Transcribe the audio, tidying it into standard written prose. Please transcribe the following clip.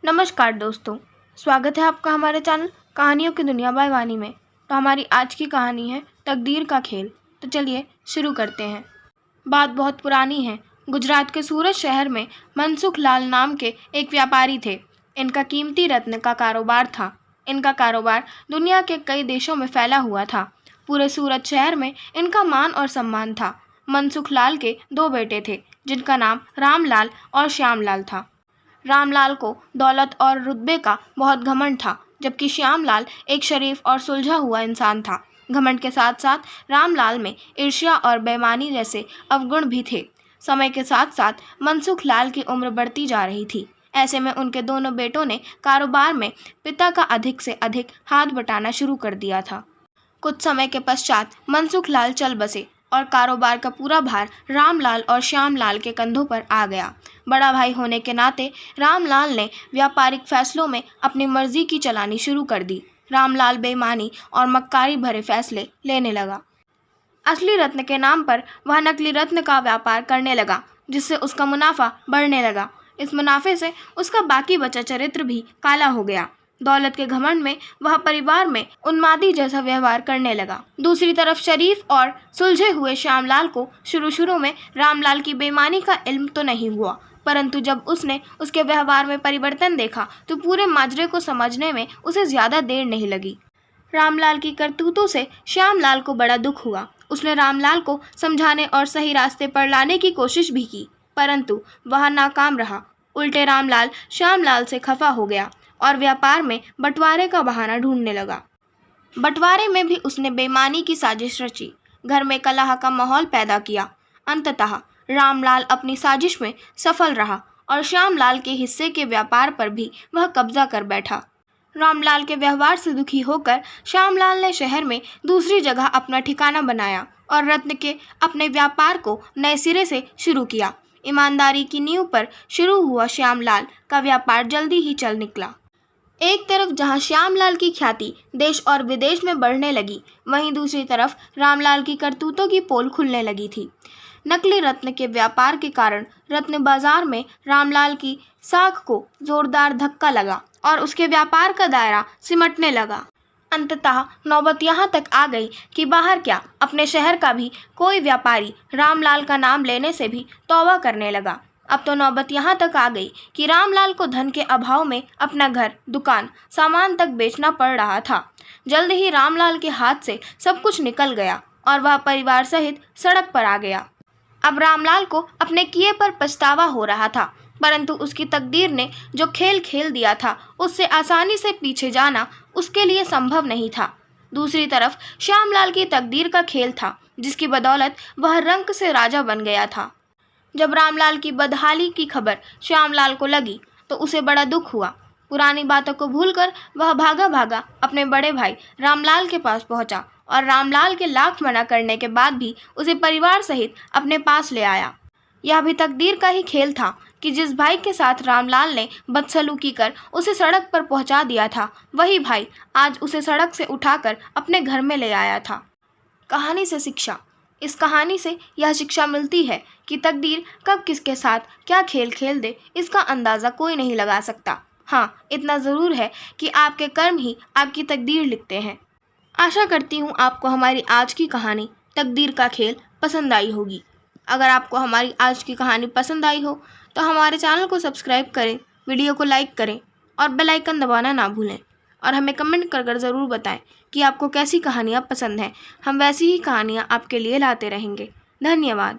नमस्कार दोस्तों, स्वागत है आपका हमारे चैनल कहानियों की दुनिया बाय वानी में। तो हमारी आज की कहानी है तकदीर का खेल। तो चलिए शुरू करते हैं। बात बहुत पुरानी है। गुजरात के सूरत शहर में मनसुख लाल नाम के एक व्यापारी थे। इनका कीमती रत्न का कारोबार था। इनका कारोबार दुनिया के कई देशों में फैला हुआ था। पूरे सूरत शहर में इनका मान और सम्मान था। मनसुख लाल के दो बेटे थे जिनका नाम रामलाल और श्यामलाल था। रामलाल को दौलत और रुतबे का बहुत घमंड था, जबकि श्यामलाल एक शरीफ और सुलझा हुआ इंसान था। घमंड के साथ साथ रामलाल में ईर्ष्या और बेईमानी जैसे अवगुण भी थे। समय के साथ साथ मनसुख लाल की उम्र बढ़ती जा रही थी। ऐसे में उनके दोनों बेटों ने कारोबार में पिता का अधिक से अधिक हाथ बटाना शुरू कर दिया था। कुछ समय के पश्चात मनसुख लाल चल बसे और कारोबार का पूरा भार रामलाल और श्यामलाल के कंधों पर आ गया। बड़ा भाई होने के नाते रामलाल ने व्यापारिक फैसलों में अपनी मर्जी की चलानी शुरू कर दी। रामलाल बेईमानी और मक्कारी भरे फैसले लेने लगा। असली रत्न के नाम पर वह नकली रत्न का व्यापार करने लगा, जिससे उसका मुनाफा बढ़ने लगा। इस मुनाफे से उसका बाकी बचा चरित्र भी काला हो गया। दौलत के घमंड में वह परिवार में उन्मादी जैसा व्यवहार करने लगा। दूसरी तरफ शरीफ और सुलझे हुए श्यामलाल को शुरू में रामलाल की बेईमानी का इल्म तो नहीं हुआ, परंतु जब उसने उसके व्यवहार में परिवर्तन देखा तो पूरे माजरे को समझने में उसे ज्यादा देर नहीं लगी। रामलाल की करतूतों से श्यामलाल को बड़ा दुख हुआ। उसने रामलाल को समझाने और सही रास्ते पर लाने की कोशिश भी की, परंतु वह नाकाम रहा। उल्टे रामलाल श्यामलाल से खफा हो गया और व्यापार में बंटवारे का बहाना ढूंढने लगा। बंटवारे में भी उसने बेईमानी की साजिश रची, घर में कलह का माहौल पैदा किया। अंततः रामलाल अपनी साजिश में सफल रहा और श्यामलाल के हिस्से के व्यापार पर भी वह कब्जा कर बैठा। रामलाल के व्यवहार से दुखी होकर श्यामलाल ने शहर में दूसरी जगह अपना ठिकाना बनाया और रत्न के अपने व्यापार को नए सिरे से शुरू किया। ईमानदारी की नींव पर शुरू हुआ श्यामलाल का व्यापार जल्दी ही चल निकला। एक तरफ जहां श्यामलाल की ख्याति देश और विदेश में बढ़ने लगी, वहीं दूसरी तरफ रामलाल की करतूतों की पोल खुलने लगी थी। नकली रत्न के व्यापार के कारण रत्न बाजार में रामलाल की साख को जोरदार धक्का लगा और उसके व्यापार का दायरा सिमटने लगा। अंततः नौबत यहाँ तक आ गई कि बाहर क्या, अपने शहर का भी कोई व्यापारी रामलाल का नाम लेने से भी तौबा करने लगा। अब तो नौबत यहाँ तक आ गई कि रामलाल को धन के अभाव में अपना घर, दुकान, सामान तक बेचना पड़ रहा था। जल्द ही रामलाल के हाथ से सब कुछ निकल गया और वह परिवार सहित सड़क पर आ गया। अब रामलाल को अपने किए पर पछतावा हो रहा था, परंतु उसकी तकदीर ने जो खेल खेल दिया था उससे आसानी से पीछे जाना उसके लिए संभव नहीं था। दूसरी तरफ श्यामलाल की तकदीर का खेल था, जिसकी बदौलत वह रंक से राजा बन गया था। जब रामलाल की बदहाली की खबर श्यामलाल को लगी तो उसे बड़ा दुख हुआ। पुरानी बातों को भूलकर वह भागा भागा अपने बड़े भाई रामलाल के पास पहुंचा और रामलाल के लाख मना करने के बाद भी उसे परिवार सहित अपने पास ले आया। यह भी तकदीर का ही खेल था कि जिस भाई के साथ रामलाल ने बदसलूकी कर उसे सड़क पर पहुंचा दिया था, वही भाई आज उसे सड़क से उठाकर अपने घर में ले आया था। कहानी से शिक्षा। इस कहानी से यह शिक्षा मिलती है कि तकदीर कब किसके साथ क्या खेल खेल दे, इसका अंदाज़ा कोई नहीं लगा सकता। हाँ, इतना ज़रूर है कि आपके कर्म ही आपकी तकदीर लिखते हैं। आशा करती हूँ आपको हमारी आज की कहानी तकदीर का खेल पसंद आई होगी। अगर आपको हमारी आज की कहानी पसंद आई हो तो हमारे चैनल को सब्सक्राइब करें, वीडियो को लाइक करें और बेल आइकन दबाना ना भूलें। और हमें कमेंट कर ज़रूर बताएं कि आपको कैसी कहानियाँ पसंद हैं। हम वैसी ही कहानियाँ आपके लिए लाते रहेंगे। धन्यवाद।